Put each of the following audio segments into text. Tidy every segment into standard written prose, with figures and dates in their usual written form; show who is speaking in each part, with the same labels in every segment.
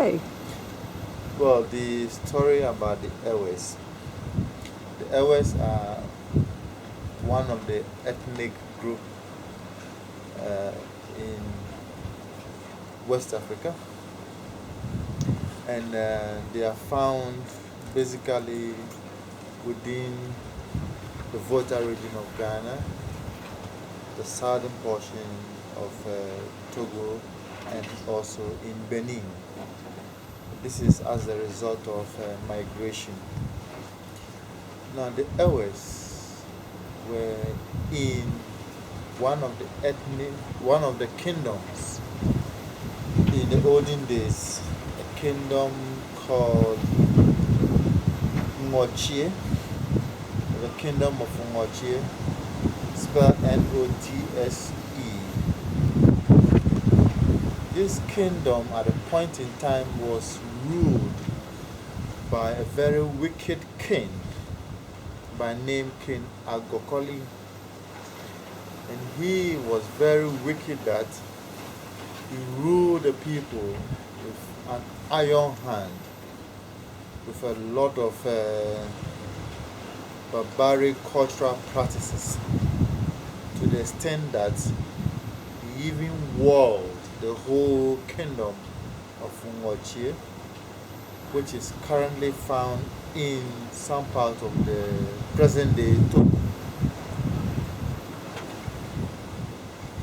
Speaker 1: say?
Speaker 2: Well, the story about the Ewes. The Ewes are one of the ethnic group uh, in West Africa, and they are found basically within the Volta region of Ghana, the southern portion of Togo, and also in Benin. This is as a result of migration. Now, the Ewes were in one of the kingdoms in the olden days, a kingdom called Ngochie, the kingdom of Ngochie, spelled Notse. This kingdom at a point in time was ruled by a very wicked king by name King Agokoli, and he was very wicked that he ruled the people with an iron hand, with a lot of barbaric cultural practices, to the extent that he even walled the whole kingdom of Ngochie, which is currently found in some part of the present day Togo.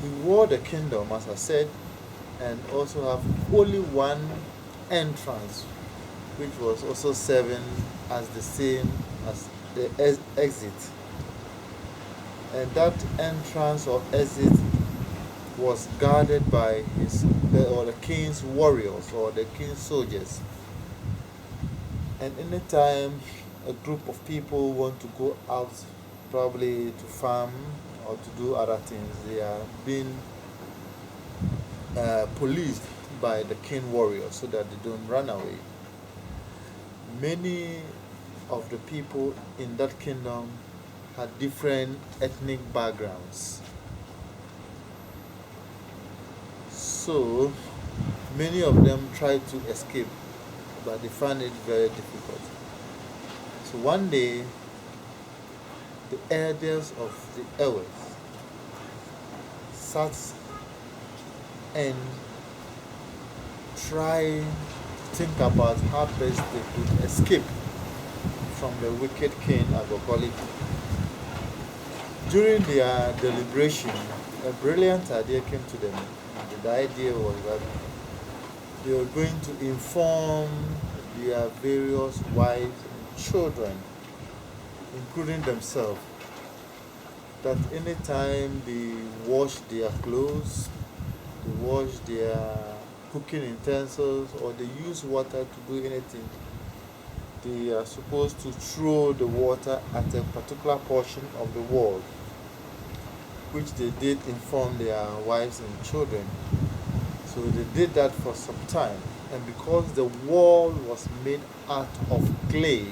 Speaker 2: He walled the kingdom, as I said, and also have only one entrance, which was also serving as the same as the exit. And that entrance or exit was guarded by the king's warriors or the king's soldiers. And anytime a group of people want to go out, probably to farm or to do other things, they are being policed by the king warriors so that they don't run away. Many of the people in that kingdom had different ethnic backgrounds. So many of them tried to escape, but they found it very difficult. So one day, the elders of the Ewes sat and tried to think about how best they could escape from the wicked king Agokoli. During their deliberation, a brilliant idea came to them. The idea was that they were going to inform their various wives and children, including themselves, that anytime they wash their clothes, they wash their cooking utensils, or they use water to do anything, they are supposed to throw the water at a particular portion of the wall, which they did inform their wives and children. So they did that for some time. And because the wall was made out of clay,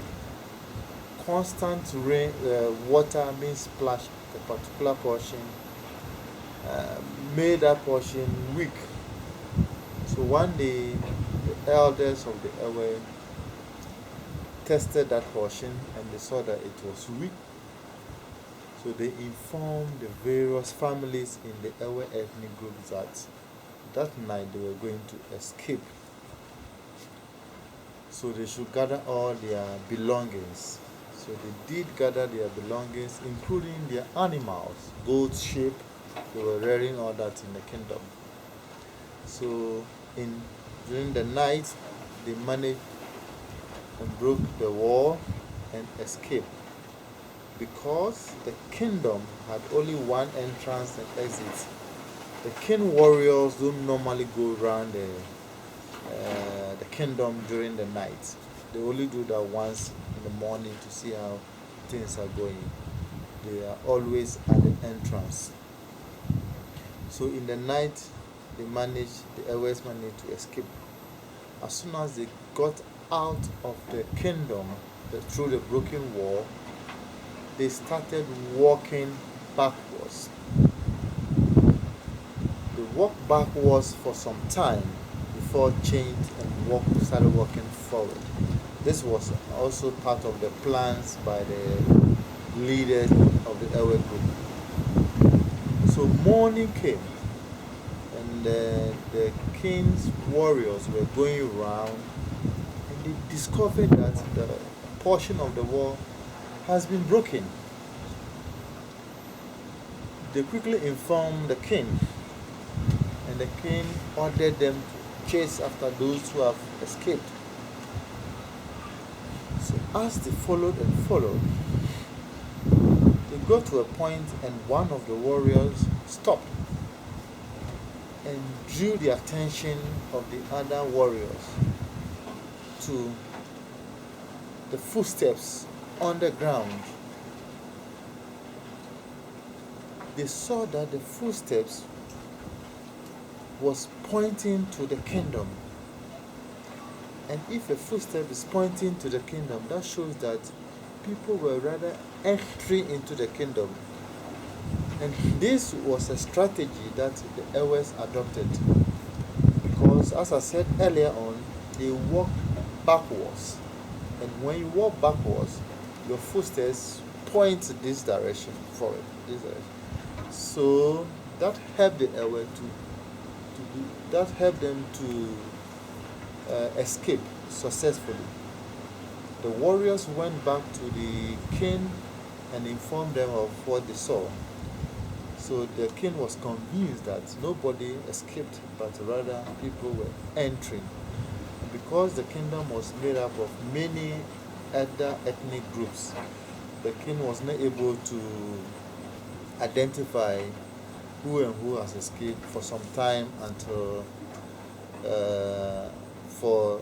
Speaker 2: constant rain, water being splashed at a particular portion uh, made that portion weak. So one day, the elders of the Ewe tested that portion and they saw that it was weak. So they informed the various families in the Ewe ethnic group that night they were going to escape. So they should gather all their belongings. So they did gather their belongings, including their animals, goats, sheep. They were rearing all that in the kingdom. So in during the night, they managed and broke the wall and escaped. Because the kingdom had only one entrance and exit, the king warriors don't normally go around the kingdom during the night. They only do that once in the morning to see how things are going. They are always at the entrance. So in the night, the Ewes managed to escape. As soon as they got out of the kingdom through the broken wall, they started walking backwards. They walked backwards for some time before changed and started walking forward. This was also part of the plans by the leaders of the Ewe group. So morning came, and the king's warriors were going around, and they discovered that the portion of the wall has been broken. They quickly informed the king, and the king ordered them to chase after those who have escaped. So as they followed and followed, they got to a point and one of the warriors stopped and drew the attention of the other warriors to the footsteps on the ground. They saw that the footsteps was pointing to the kingdom. And if a footstep is pointing to the kingdom, that shows that people were rather entering into the kingdom. And this was a strategy that the Ewes adopted. Because as I said earlier on, they walk backwards. And when you walk backwards, your footsteps point this direction forward. This direction. So that helped the Ewe that helped them to escape successfully. The warriors went back to the king and informed them of what they saw. So the king was convinced that nobody escaped, but rather people were entering. Because the kingdom was made up of many other ethnic groups, the king was not able to identify who and who has escaped for some time until for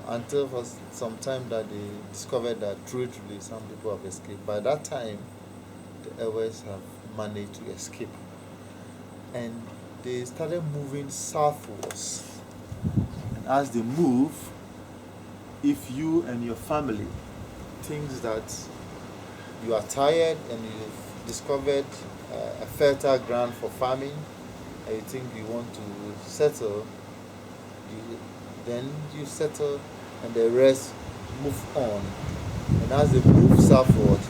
Speaker 2: some time that they discovered that truly some people have escaped. By that time, the Ewes have managed to escape, and they started moving southwards. And as they move, if you and your family thinks that you are tired and you've discovered a fertile ground for farming, and you think you want to settle, then you settle and the rest move on. And as they move southward,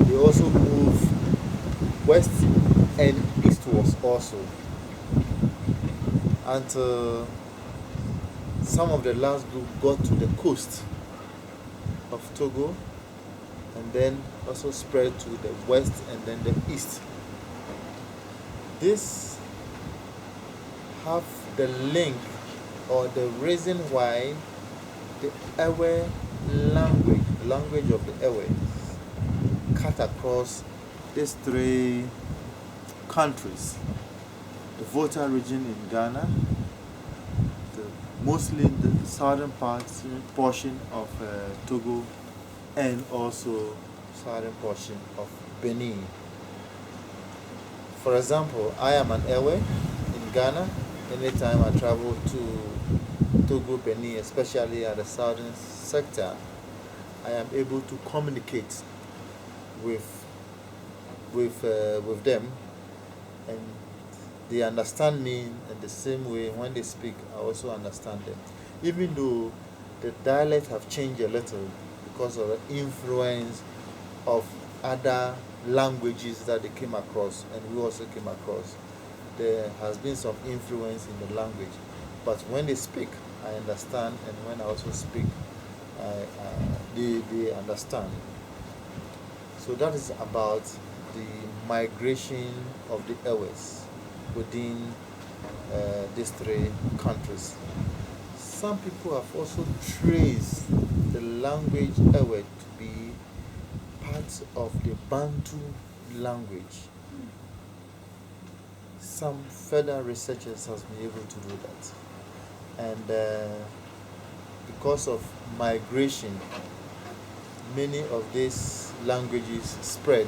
Speaker 2: they also move west and eastwards also, until some of the last group got to the coast of Togo, and then also spread to the west and then the east. This have the link or the reason why the Ewe language of the Ewe, cut across these three countries: the Volta region in Ghana, mostly the southern portion of Togo, and also southern portion of Benin. For example, I am an Ewe in Ghana. Anytime I travel to Togo, Benin, especially at the southern sector, I am able to communicate with them, and they understand me in the same way. When they speak, I also understand them, even though the dialect have changed a little because of the influence of other languages that they came across and we also came across. There has been some influence in the language, but when they speak, I understand, and when I also speak, they understand. So that is about the migration of the Ewes within these three countries. Some people have also traced the language Ewe to be part of the Bantu language. Some further researchers have been able to do that, and because of migration, many of these languages spread.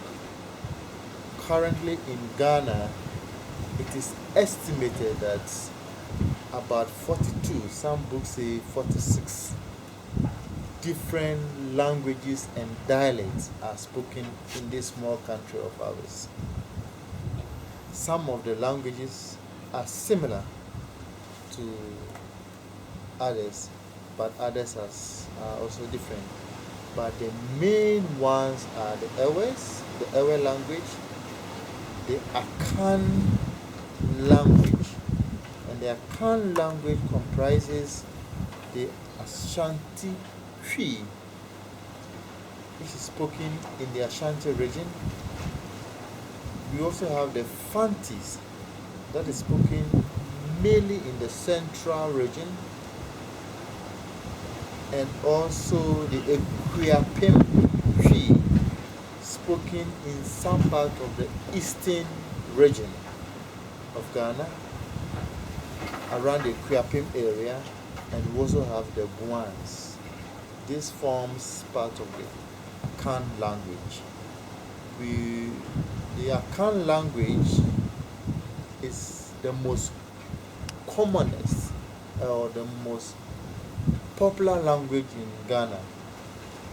Speaker 2: Currently in Ghana, it is estimated that about 42, some books say 46, different languages and dialects are spoken in this small country of ours. Some of the languages are similar to others, but others are also different. But the main ones are the Ewes, the Ewe language, the Akan language. And the Akan language comprises the Ashanti Twi, which is spoken in the Ashanti region. We also have the Fantis, that is spoken mainly in the central region, and also the Equiapem Twi, spoken in some part of the eastern region of Ghana, around the Equiapem area, and we also have the Guans. This forms part of the Akan language. The Akan language is the most commonest or the most popular language in Ghana.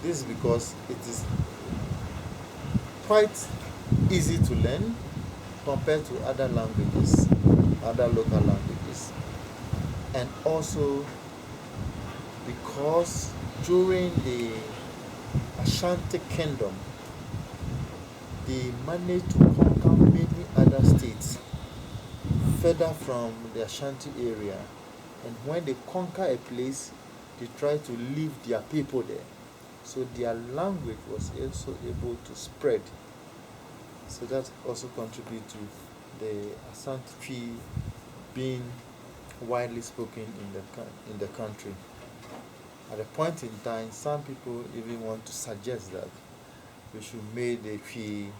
Speaker 2: This is because it is quite easy to learn compared to other languages, other local languages. And also because during the Ashanti Kingdom, they managed to conquer many other states further from the Ashanti area. And when they conquer a place, they try to leave their people there. So their language was also able to spread. So that also contributes to the Ashanti Twi being widely spoken in the country. At a point in time, some people even want to suggest that we should make the Twi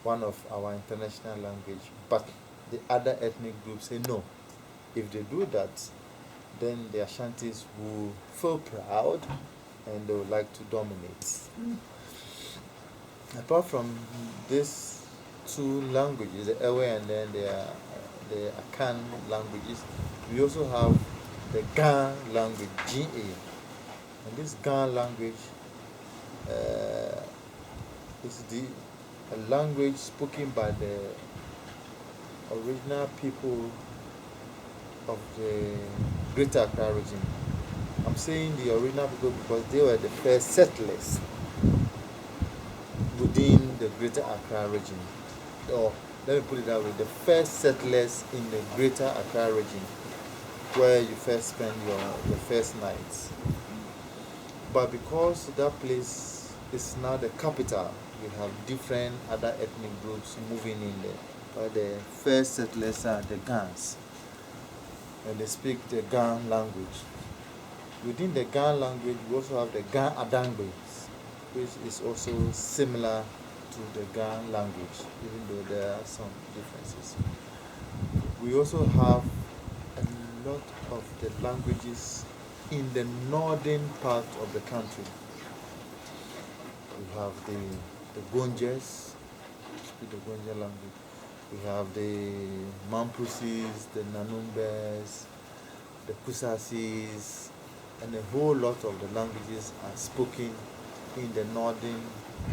Speaker 2: one of our international language, but the other ethnic groups say no. If they do that, then the Ashantis will feel proud and they would like to dominate. Apart from these two languages, the Ewe and then the Akan languages, we also have the Ga language, GA. And this Ga language is a language spoken by the original people of the Greater Accra region. I'm saying the original people because they were the first settlers within the Greater Accra region. Or let me put it that way, the first settlers in the Greater Accra region, where you first spend your first nights. But because that place is now the capital, you have different other ethnic groups moving in there. But the first settlers are the Gans, and they speak the Gan language. Within the Gan language, we also have the Gan Adangbe, which is also similar to the Gan language, even though there are some differences. We also have a lot of the languages in the northern part of the country. We have the Gonjes, speak the Gonja language. We have the Mampusis, the Nanumbes, the Kusasis, and a whole lot of the languages are spoken in the northern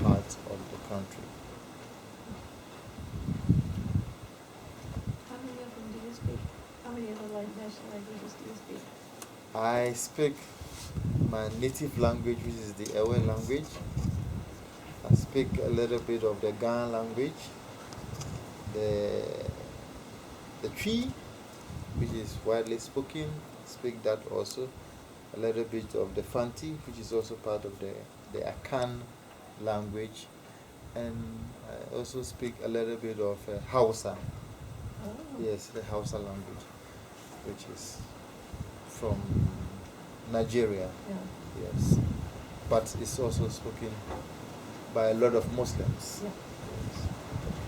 Speaker 2: part of the country.
Speaker 1: How many of them do you speak? How many other national languages do you speak?
Speaker 2: I speak my native language, which is the Ewe language. I speak a little bit of the Gan language, the Twi, which is widely spoken. I speak that also. A little bit of the Fanti, which is also part of the Akan language, and I also speak a little bit of Hausa.
Speaker 1: Oh.
Speaker 2: Yes, the Hausa language, which is from Nigeria.
Speaker 1: Yeah.
Speaker 2: Yes, but it's also spoken by a lot of Muslims.
Speaker 1: Yeah.